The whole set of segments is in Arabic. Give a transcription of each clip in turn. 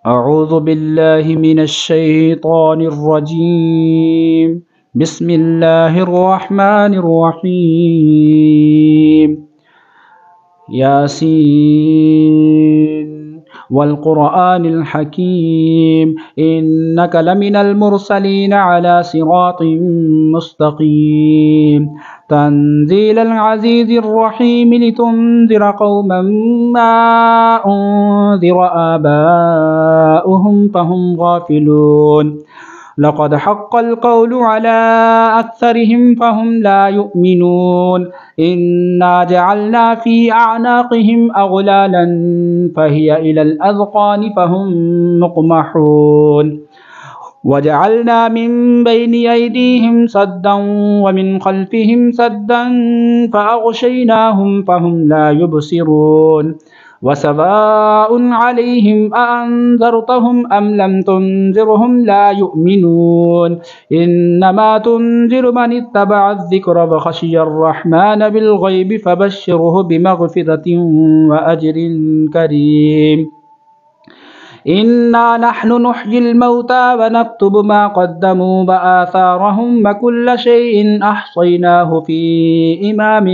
أعوذ بالله من الشيطان الرجيم. بسم الله الرحمن الرحيم. ياسين والقرآن الحكيم إنك لمن المرسلين على صراط مستقيم تنزيل العزيز الرحيم لتنذر قوما ما أنذر آباؤهم فهم غافلون لقد حق القول على أكثرهم فهم لا يؤمنون إنا جعلنا في أعناقهم أغلالا فهي إلى الأذقان فهم مقمحون وجعلنا من بين أيديهم سدا ومن خلفهم سدا فأغشيناهم فهم لا يبصرون وسواء عليهم أأنذرتهم أم لم تنذرهم لا يؤمنون إنما تنذر من اتبع الذكر وخشي الرحمن بالغيب فبشره بمغفرة وأجر كريم إنا نحن نحيي الموتى ونكتب ما قدموا وآثارهم وكل شيء أحصيناه في إمام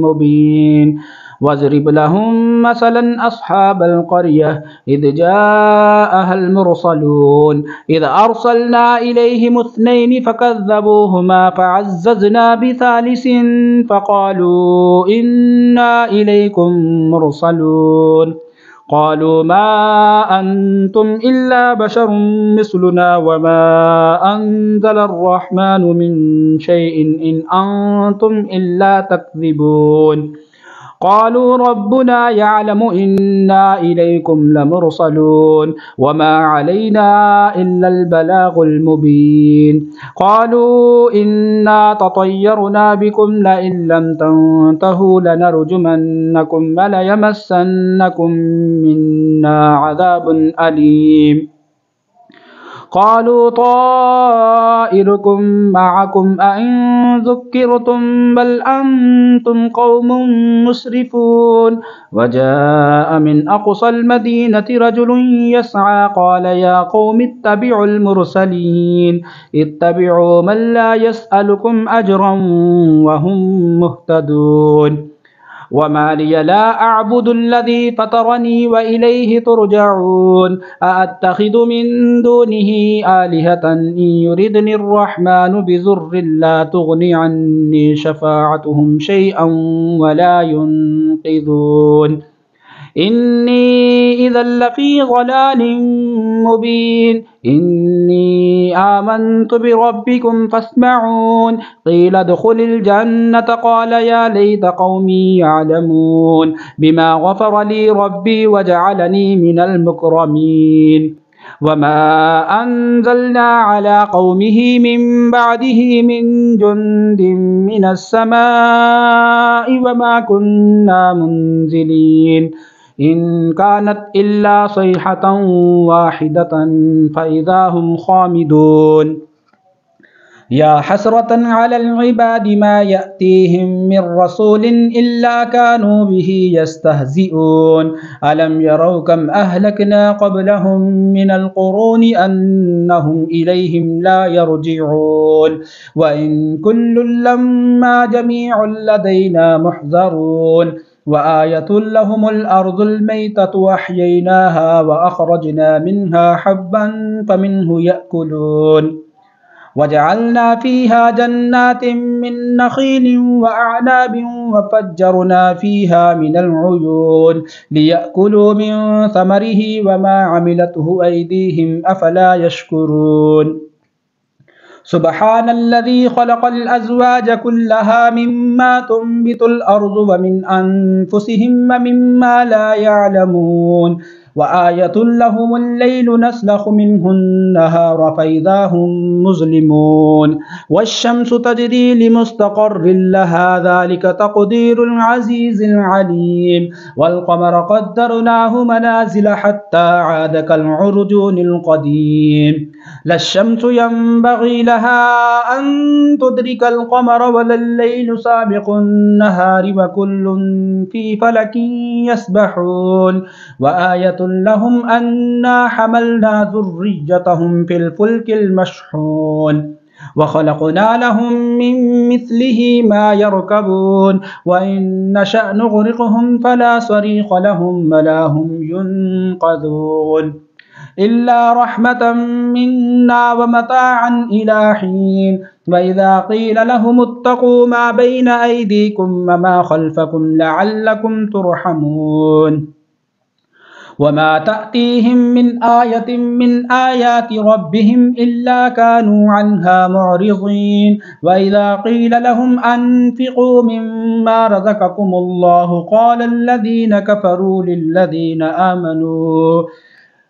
مبين واضرب لهم مثلا أصحاب القرية إذ جاءها المرسلون إذ أرسلنا إليهم اثنين فكذبوهما فعززنا بثالث فقالوا إنا إليكم مرسلون قالوا ما أنتم إلا بشر مثلنا وما أنزل الرحمن من شيء إن أنتم إلا تكذبون قالوا ربنا يعلم إنا إليكم لمرسلون وما علينا إلا البلاغ المبين قالوا إنا تطيرنا بكم لئن لم تنتهوا لنرجمنكم وليمسنكم منا عذاب أليم قالوا طائركم معكم أئن ذكرتم بل أنتم قوم مسرفون وجاء من أقصى المدينة رجل يسعى قال يا قوم اتبعوا المرسلين اتبعوا من لا يسألكم أجرا وهم مهتدون وما لي لا أعبد الذي فطرني وإليه ترجعون أأتخذ من دونه آلهة إن يردني الرحمن بضر لا تغن عني شفاعتهم شيئا ولا ينقذون إني إذا لفي ضلال مبين إني آمنت بربكم فاسمعون قيل ادخل الجنة قال يا ليت قومي يعلمون بما غفر لي ربي وجعلني من المكرمين وما أنزلنا على قومه من بعده من جند من السماء وما كنا منزلين إن كانت إلا صيحة واحدة فإذا هم خامدون يا حسرة على العباد ما يأتيهم من رسول إلا كانوا به يستهزئون ألم يروا كم أهلكنا قبلهم من القرون أنهم إليهم لا يرجعون وإن كل لما جميع لدينا محذرون وآية لهم الأرض الميتة وأحييناها وأخرجنا منها حبا فمنه يأكلون وجعلنا فيها جنات من نخيل وأعناب وفجرنا فيها من العيون ليأكلوا من ثمره وما عملته أيديهم أفلا يشكرون سبحان الذي خلق الأزواج كلها مما تنبت الأرض ومن أنفسهم ومما لا يعلمون وآية لهم الليل نسلخ منه النهار فإذا هم مظلمون والشمس تجري لمستقر لها ذلك تقدير العزيز العليم والقمر قدرناه منازل حتى عاد كالعرجون القديم لا الشمس ينبغي لها أن تدرك القمر ولا الليل سابق النهار وكل في فلك يسبحون وآية لهم أنا حملنا ذريتهم في الفلك المشحون وخلقنا لهم من مثله ما يركبون وإن نشأ نغرقهم فلا صريخ لهم ولا هم ينقذون إلا رحمة منا ومتاعا إلى حين وإذا قيل لهم اتقوا ما بين أيديكم وما خلفكم لعلكم ترحمون وما تأتيهم من آية من آيات ربهم إلا كانوا عنها معرضين وإذا قيل لهم أنفقوا مما رزقكم الله قال الذين كفروا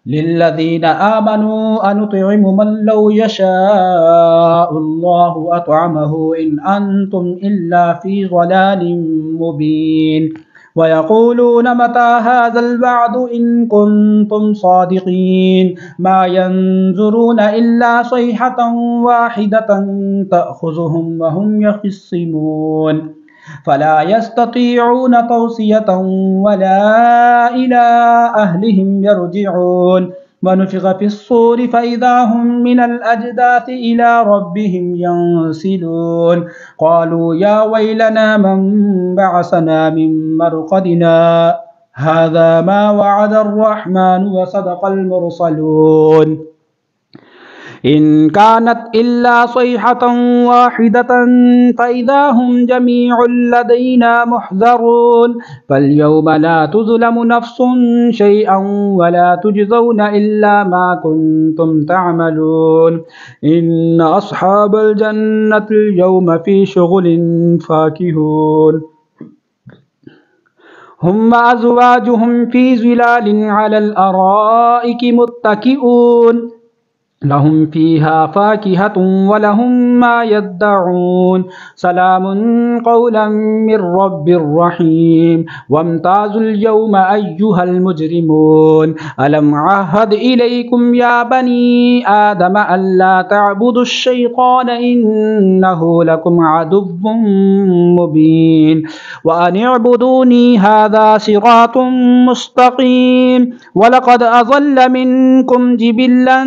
للذين آمنوا أنطعم من لو يشاء الله أطعمه إن أنتم إلا في ضلال مبين ويقولون متى هذا الوعد إن كنتم صادقين ما ينظرون إلا صيحة واحدة تأخذهم وهم يخصمون فلا يستطيعون توصية ولا إلى أهلهم يرجعون ونفخ في الصور فإذا هم من الأجداث إلى ربهم ينسلون قالوا يا ويلنا من بعثنا من مرقدنا هذا ما وعد الرحمن وصدق المرسلون إن كانت إلا صيحة واحدة فإذا هم جميع لدينا محذرون فاليوم لا تظلم نفس شيئا ولا تجزون إلا ما كنتم تعملون إن أصحاب الجنة اليوم في شغل فاكهون هم أزواجهم في ظلال على الأرائك متكئون لهم فيها فاكهة ولهم ما يدعون سلام قولا من رب رحيم وامتازوا اليوم أيها المجرمون ألم عهد إليكم يا بني آدم ألا تعبدوا الشيطان إنه لكم عدو مبين وأن اعبدوني هذا صراط مستقيم ولقد أضل منكم جبلا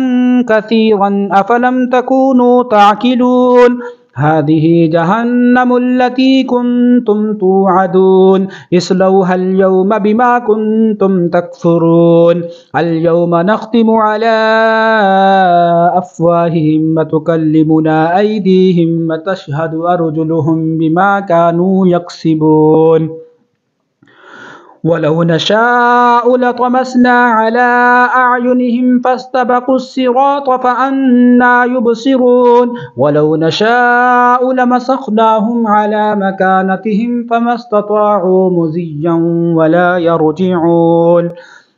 كثيرا أفلم تكونوا تعقلون هذه جهنم التي كنتم توعدون اصلوها اليوم بما كنتم تكفرون اليوم نختم على أفواههم وتكلمنا أيديهم وتشهد أرجلهم بما كانوا يكسبون ولو نشاء لطمسنا على أعينهم فاستبقوا الصراط فأنى يبصرون ولو نشاء لمسخناهم على مكانتهم فما استطاعوا مزيا ولا يرجعون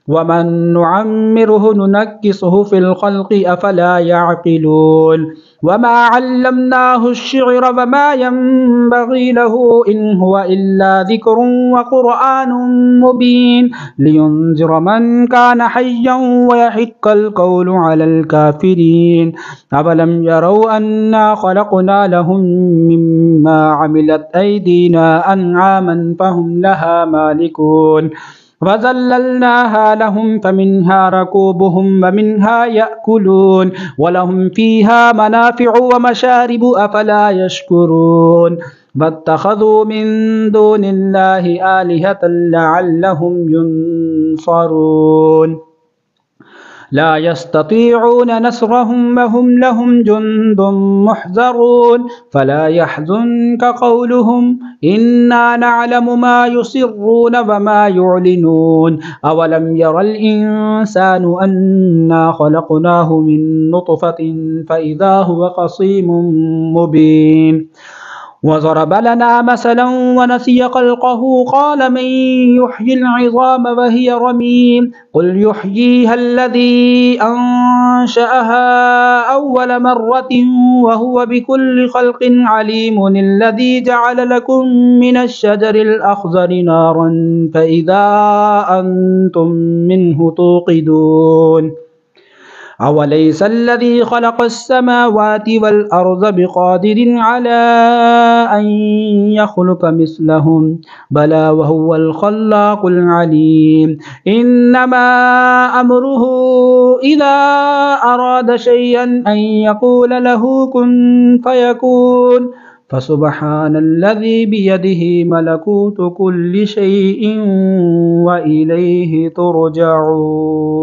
ومن نعمره ننكسه في الخلق أفلا يعقلون وما علمناه الشعر وما ينبغي له إن هو إلا ذكر وقرآن مبين لينذر من كان حيا ويحق القول على الكافرين أفلم يروا أنا خلقنا لهم مما عملت أيدينا أنعاما فهم لها مالكون وذللناها لهم فمنها ركوبهم ومنها يأكلون ولهم فيها منافع ومشارب أفلا يشكرون فاتخذوا من دون الله آلهة لعلهم ينصرون لا يستطيعون نصرهم وهم لهم جند محذرون فلا يحزنك قولهم إنا نعلم ما يسرون وما يعلنون أولم ير الإنسان أنا خلقناه من نطفة فإذا هو خصيم مبين وضرب لنا مثلا ونسي خلقه قال من يحيي العظام وهي رميم قل يحييها الذي أنشأها أول مرة وهو بكل خلق عليم الذي جعل لكم من الشجر الأخضر نارا فإذا أنتم منه توقدون أوليس الذي خلق السماوات والأرض بقادر على أن يخلق مثلهم بلى وهو الخلاق العليم إنما أمره إذا أراد شيئا أن يقول له كن فيكون فسبحان الذي بيده ملكوت كل شيء وإليه ترجعون.